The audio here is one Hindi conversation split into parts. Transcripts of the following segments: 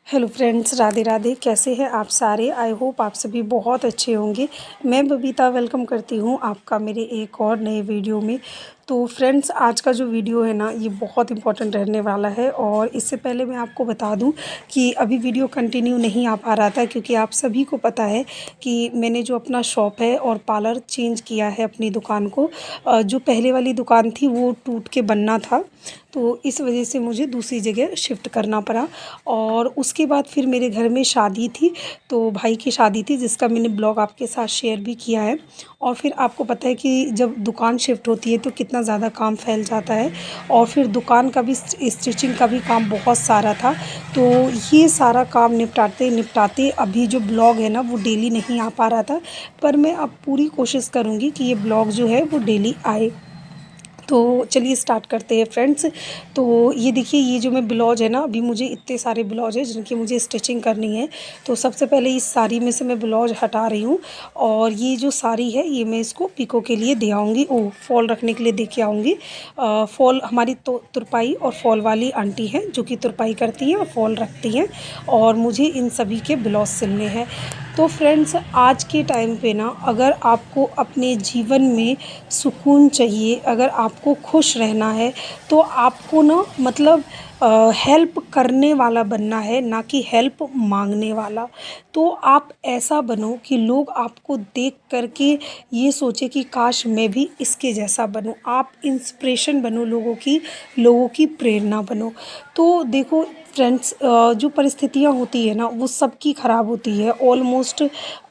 Hello friends, Radhe Radhe. कैसे हैं आप सारे? आई होप आप सभी बहुत अच्छे होंगे। मैं बबीता वेलकम करती हूँ आपका मेरे एक और नए वीडियो में। तो फ्रेंड्स, आज का जो वीडियो है ना, ये बहुत इम्पोर्टेंट रहने वाला है। और इससे पहले मैं आपको बता दूं कि अभी वीडियो कंटिन्यू नहीं आ पा रहा था क्योंकि आप सभी को पता है कि मैंने जो अपना शॉप है और पार्लर चेंज किया है अपनी दुकान को। जो पहले वाली दुकान थी वो टूट के बनना था, तो इस वजह से मुझे दूसरी जगह शिफ्ट करना पड़ा। और उसके बाद फिर मेरे घर में शादी थी, तो भाई की शादी थी जिसका मैंने ब्लॉग आपके साथ शेयर भी किया है। और फिर आपको पता है कि जब दुकान शिफ्ट होती है तो कितना ज़्यादा काम फैल जाता है। और फिर दुकान का भी स्टिचिंग का भी काम बहुत सारा था। तो ये सारा काम निपटाते निपटाते अभी जो ब्लॉग है ना वो डेली नहीं आ पा रहा था। पर मैं अब पूरी कोशिश करूँगी कि ये ब्लॉग जो है वो डेली आए। तो चलिए स्टार्ट करते हैं फ्रेंड्स। तो ये देखिए, ये जो मैं ब्लाउज है ना, अभी मुझे इतने सारे ब्लाउज हैं जिनकी मुझे स्टिचिंग करनी है। तो सबसे पहले इस साड़ी में से मैं ब्लाउज हटा रही हूँ। और ये जो साड़ी है ये मैं इसको पिको के लिए दे आऊँगी, फॉल रखने के लिए दे के आऊँगी। फॉल हमारी तो तुरपाई और फॉल वाली आंटी हैं जो कि तुरपाई करती हैं और फॉल रखती हैं। और मुझे इन सभी के ब्लाउज सिलने हैं। तो फ्रेंड्स, आज के टाइम पे ना, अगर आपको अपने जीवन में सुकून चाहिए, अगर आपको खुश रहना है, तो आपको ना मतलब हेल्प करने वाला बनना है, ना कि हेल्प मांगने वाला। तो आप ऐसा बनो कि लोग आपको देख करके ये सोचे कि काश मैं भी इसके जैसा बनूं। आप इंस्पिरेशन बनो लोगों की प्रेरणा बनो। तो देखो फ्रेंड्स, जो परिस्थितियाँ होती है ना वो सबकी ख़राब होती है,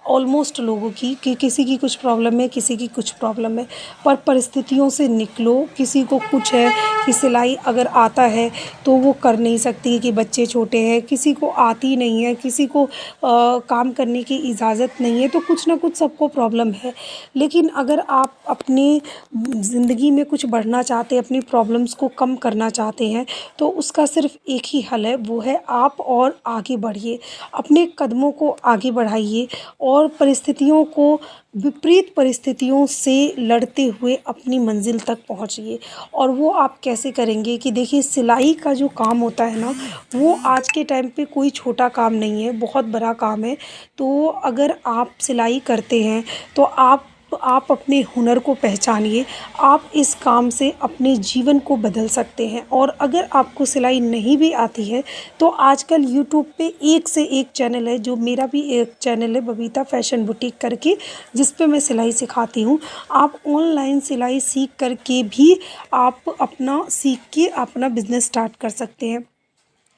ऑलमोस्ट लोगों की, कि किसी की कुछ प्रॉब्लम है, किसी की कुछ प्रॉब्लम है। पर परिस्थितियों से निकलो। किसी को कुछ है कि सिलाई अगर आता है तो वो कर नहीं सकती, कि बच्चे छोटे हैं, किसी को आती नहीं है, किसी को काम करने की इजाज़त नहीं है, तो कुछ ना कुछ सबको प्रॉब्लम है। लेकिन अगर आप अपनी ज़िंदगी में कुछ बढ़ना चाहते हैं, अपनी प्रॉब्लम्स को कम करना चाहते हैं, तो उसका सिर्फ़ एक ही हल है, वो है आप और आगे बढ़िए। अपने कदमों को आगे बढ़ाइए और परिस्थितियों को, विपरीत परिस्थितियों से लड़ते हुए अपनी मंजिल तक पहुंचिए। और वो आप कैसे करेंगे कि देखिए, सिलाई का जो काम होता है ना, वो आज के टाइम पे कोई छोटा काम नहीं है, बहुत बड़ा काम है। तो अगर आप सिलाई करते हैं तो आप अपने हुनर को पहचानिए। आप इस काम से अपने जीवन को बदल सकते हैं। और अगर आपको सिलाई नहीं भी आती है तो आजकल यूट्यूब पे एक से एक चैनल है, जो मेरा भी एक चैनल है बबीता फैशन बुटीक करके, जिस पे मैं सिलाई सिखाती हूँ। आप ऑनलाइन सिलाई सीख करके भी आप सीख के अपना बिज़नेस स्टार्ट कर सकते हैं।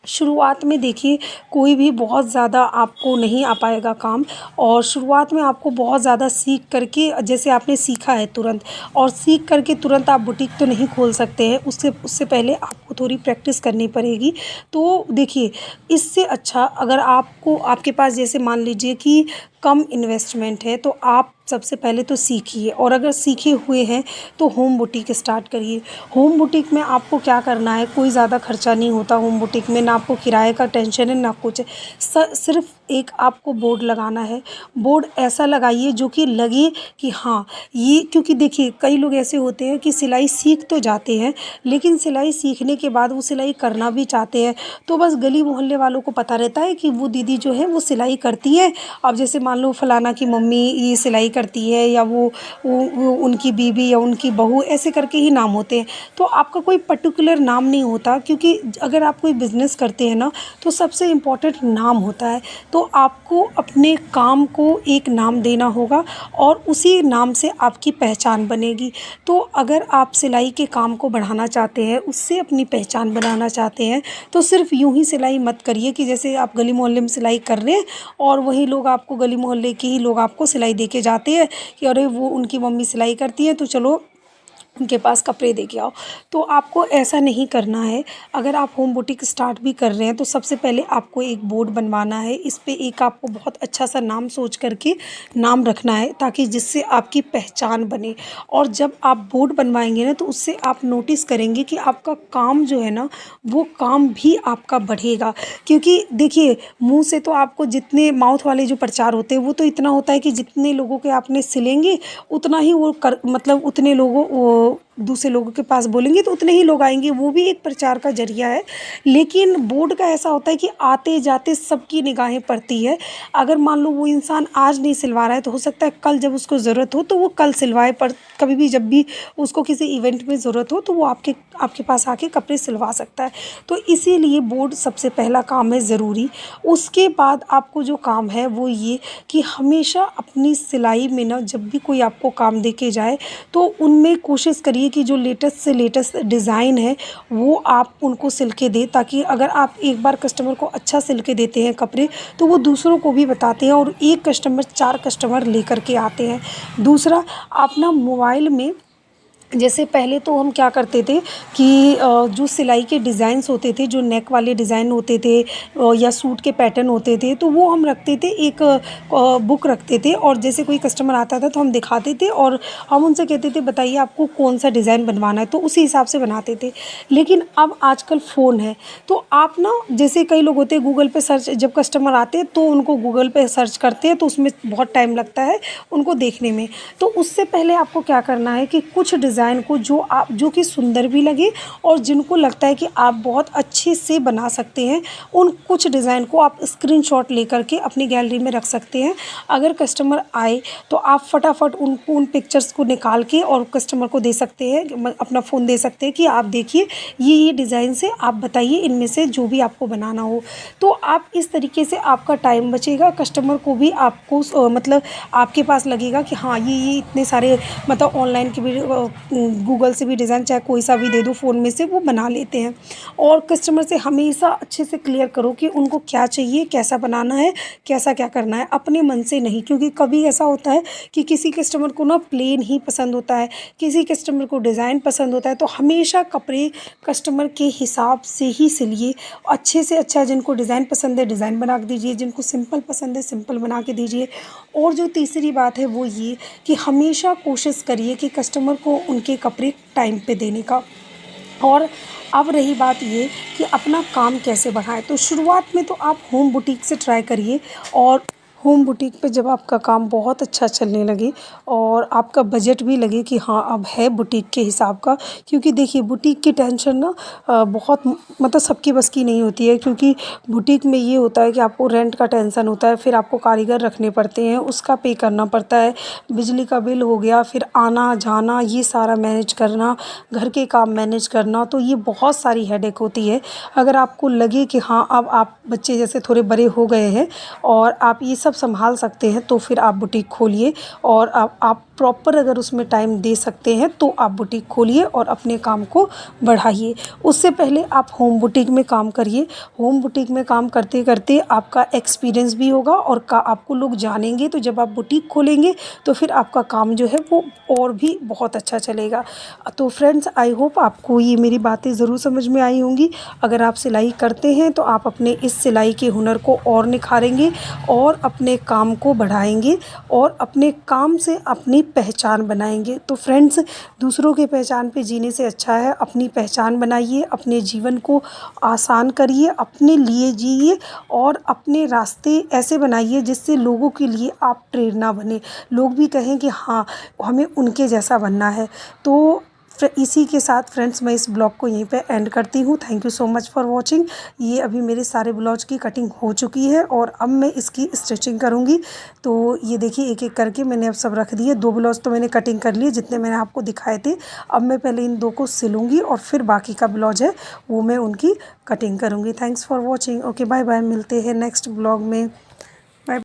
शुरुआत में देखिए, कोई भी बहुत ज़्यादा आपको नहीं आ पाएगा काम। और शुरुआत में आपको बहुत ज़्यादा सीख करके, जैसे आपने सीखा है तुरंत, और सीख करके तुरंत आप बुटीक तो नहीं खोल सकते हैं। उससे उससे पहले आपको थोड़ी प्रैक्टिस करनी पड़ेगी। तो देखिए, इससे अच्छा अगर आपको, आपके पास जैसे मान लीजिए कि कम इन्वेस्टमेंट है, तो आप सबसे पहले तो सीखिए। और अगर सीखे हुए हैं तो होम बुटीक स्टार्ट करिए। होम बुटीक में आपको क्या करना है, कोई ज़्यादा खर्चा नहीं होता होम बुटीक में, ना आपको किराए का टेंशन है ना कुछ। सिर्फ एक आपको बोर्ड लगाना है। बोर्ड ऐसा लगाइए जो कि लगे कि हाँ ये, क्योंकि देखिए कई लोग ऐसे होते हैं कि सिलाई सीख तो जाते हैं, लेकिन सिलाई सीखने के बाद वो सिलाई करना भी चाहते हैं। तो बस गली मोहल्ले वालों को पता रहता है कि वो दीदी जो है वो सिलाई करती है। अब जैसे मान लो फलाना की मम्मी ये सिलाई करती है, या वो उनकी बीवी या उनकी बहू, ऐसे करके ही नाम होते हैं। तो आपका कोई पर्टिकुलर नाम नहीं होता, क्योंकि अगर आप कोई बिज़नेस करते हैं ना, तो सबसे इम्पोर्टेंट नाम होता है। तो आपको अपने काम को एक नाम देना होगा और उसी नाम से आपकी पहचान बनेगी। तो अगर आप सिलाई के काम को बढ़ाना चाहते हैं, उससे अपनी पहचान बनाना चाहते हैं, तो सिर्फ यूं ही सिलाई मत करिए कि जैसे आप गली मोहल्ले में सिलाई कर रहे हैं और वही लोग आपको, गली मोहल्ले के ही लोग आपको सिलाई दे के जाते हैं कि अरे वो उनकी मम्मी सिलाई करती है तो चलो उनके पास कपड़े दे के आओ। तो आपको ऐसा नहीं करना है। अगर आप होम बुटीक स्टार्ट भी कर रहे हैं तो सबसे पहले आपको एक बोर्ड बनवाना है। इस पे एक आपको बहुत अच्छा सा नाम सोच करके नाम रखना है, ताकि जिससे आपकी पहचान बने। और जब आप बोर्ड बनवाएंगे ना, तो उससे आप नोटिस करेंगे कि आपका काम जो है ना, वो काम भी आपका बढ़ेगा। क्योंकि देखिए, मुंह से तो आपको, जितने माउथ वाले जो प्रचार होते हैं वो तो इतना होता है कि जितने लोगों के आपने सिलेंगे उतना ही वो कर, मतलब उतने लोगों वो दूसरे लोगों के पास बोलेंगे तो उतने ही लोग आएंगे, वो भी एक प्रचार का जरिया है। लेकिन बोर्ड का ऐसा होता है कि आते जाते सबकी निगाहें पड़ती है। अगर मान लो वो इंसान आज नहीं सिलवा रहा है तो हो सकता है कल जब उसको ज़रूरत हो तो वो कल सिलवाए, पर कभी भी जब भी उसको किसी इवेंट में ज़रूरत हो तो वो आपके आपके पास आके कपड़े सिलवा सकता है। तो इसीलिए बोर्ड सबसे पहला काम है ज़रूरी। उसके बाद आपको जो काम है वो ये कि हमेशा अपनी सिलाई में ना, जब भी कोई आपको काम दे के जाए तो उनमें कोशिश करिए कि जो लेटेस्ट से लेटेस्ट डिज़ाइन है वो आप उनको सिल के दें, ताकि अगर आप एक बार कस्टमर को अच्छा सिल के देते हैं कपड़े तो वो दूसरों को भी बताते हैं और एक कस्टमर 4 कस्टमर लेकर के आते हैं। दूसरा, आप ना मोबाइल में, जैसे पहले तो हम क्या करते थे कि जो सिलाई के डिज़ाइंस होते थे, जो नेक वाले डिज़ाइन होते थे या सूट के पैटर्न होते थे, तो वो हम रखते थे, एक बुक रखते थे और जैसे कोई कस्टमर आता था तो हम दिखाते थे और हम उनसे कहते थे बताइए आपको कौन सा डिज़ाइन बनवाना है, तो उसी हिसाब से बनाते थे। लेकिन अब आजकल फ़ोन है तो आप ना, जैसे कई लोग होते हैं गूगल पे सर्च, जब कस्टमर आते हैं तो उनको गूगल पे सर्च करते हैं तो उसमें बहुत टाइम लगता है उनको देखने में। तो उससे पहले आपको क्या करना है कि कुछ डिज़ाइन को जो कि सुंदर भी लगे और जिनको लगता है कि आप बहुत अच्छे से बना सकते हैं, उन कुछ डिज़ाइन को आप स्क्रीनशॉट लेकर के अपनी गैलरी में रख सकते हैं। अगर कस्टमर आए तो आप फटाफट उनको उन पिक्चर्स को निकाल के और कस्टमर को दे सकते हैं, अपना फ़ोन दे सकते हैं कि आप देखिए ये डिज़ाइन से आप बताइए इनमें से जो भी आपको बनाना हो। तो आप इस तरीके से आपका टाइम बचेगा, कस्टमर को भी आपको मतलब आपके पास लगेगा कि हाँ ये इतने सारे, मतलब ऑनलाइन के भी गूगल से भी डिज़ाइन चाहे कोई सा भी दे दो फ़ोन में से वो बना लेते हैं। और कस्टमर से हमेशा अच्छे से क्लियर करो कि उनको क्या चाहिए, कैसा बनाना है, कैसा क्या करना है, अपने मन से नहीं। क्योंकि कभी ऐसा होता है कि किसी कस्टमर को ना प्लेन ही पसंद होता है, किसी कस्टमर को डिज़ाइन पसंद होता है। तो हमेशा कपड़े कस्टमर के हिसाब से ही सिलिए, अच्छे से अच्छा। जिनको डिज़ाइन पसंद है डिज़ाइन बना के दीजिए, जिनको सिंपल पसंद है सिंपल बना के दीजिए। और जो तीसरी बात है वो ये कि हमेशा कोशिश करिए कि कस्टमर को उनके कपड़े टाइम पे देने का। और अब रही बात ये कि अपना काम कैसे बढ़ाएं, तो शुरुआत में तो आप होम बुटीक से ट्राई करिए। और होम बुटीक पे जब आपका काम बहुत अच्छा चलने लगे और आपका बजट भी लगे कि हाँ अब है बुटीक के हिसाब का, क्योंकि देखिए बुटीक की टेंशन ना बहुत मतलब सबकी बस की नहीं होती है। क्योंकि बुटीक में ये होता है कि आपको रेंट का टेंशन होता है, फिर आपको कारीगर रखने पड़ते हैं, उसका पे करना पड़ता है, बिजली का बिल हो गया, फिर आना जाना ये सारा मैनेज करना, घर के काम मैनेज करना, तो ये बहुत सारी हेडेक होती है। अगर आपको लगे कि हाँ अब आप बच्चे जैसे थोड़े बड़े हो गए हैं और आप ये सब संभाल सकते हैं तो फिर आप बुटीक खोलिए। और आप प्रॉपर अगर उसमें टाइम दे सकते हैं तो आप बुटीक खोलिए और अपने काम को बढ़ाइए। उससे पहले आप होम बुटीक में काम करिए। होम बुटीक में काम करते करते आपका एक्सपीरियंस भी होगा और आपको लोग जानेंगे, तो जब आप बुटीक खोलेंगे तो फिर आपका काम जो है वो और भी बहुत अच्छा चलेगा। तो फ्रेंड्स, आई होप आपको ये मेरी बातें ज़रूर समझ में आई होंगी। अगर आप सिलाई करते हैं तो आप अपने इस सिलाई के हुनर को और निखारेंगे और अपने काम को बढ़ाएंगे और अपने काम से अपनी पहचान बनाएंगे। तो फ्रेंड्स, दूसरों के पहचान पे जीने से अच्छा है अपनी पहचान बनाइए, अपने जीवन को आसान करिए, अपने लिए जिए और अपने रास्ते ऐसे बनाइए जिससे लोगों के लिए आप प्रेरणा बने, लोग भी कहें कि हाँ हमें उनके जैसा बनना है। तो इसी के साथ फ्रेंड्स मैं इस ब्लॉग को यहीं पे एंड करती हूँ। Thank you so much for watching. ये अभी मेरे सारे ब्लाउज की कटिंग हो चुकी है और अब मैं इसकी स्टिचिंग करूँगी। तो ये देखिए एक एक करके मैंने अब सब रख दिए। 2 ब्लाउज तो मैंने कटिंग कर लिए जितने मैंने आपको दिखाए थे। अब मैं पहले इन 2 को सिलूँगी और फिर बाकी का ब्लाउज है वो मैं उनकी कटिंग करूँगी। Thanks for watching. Okay, bye bye, मिलते हैं नेक्स्ट ब्लॉग में।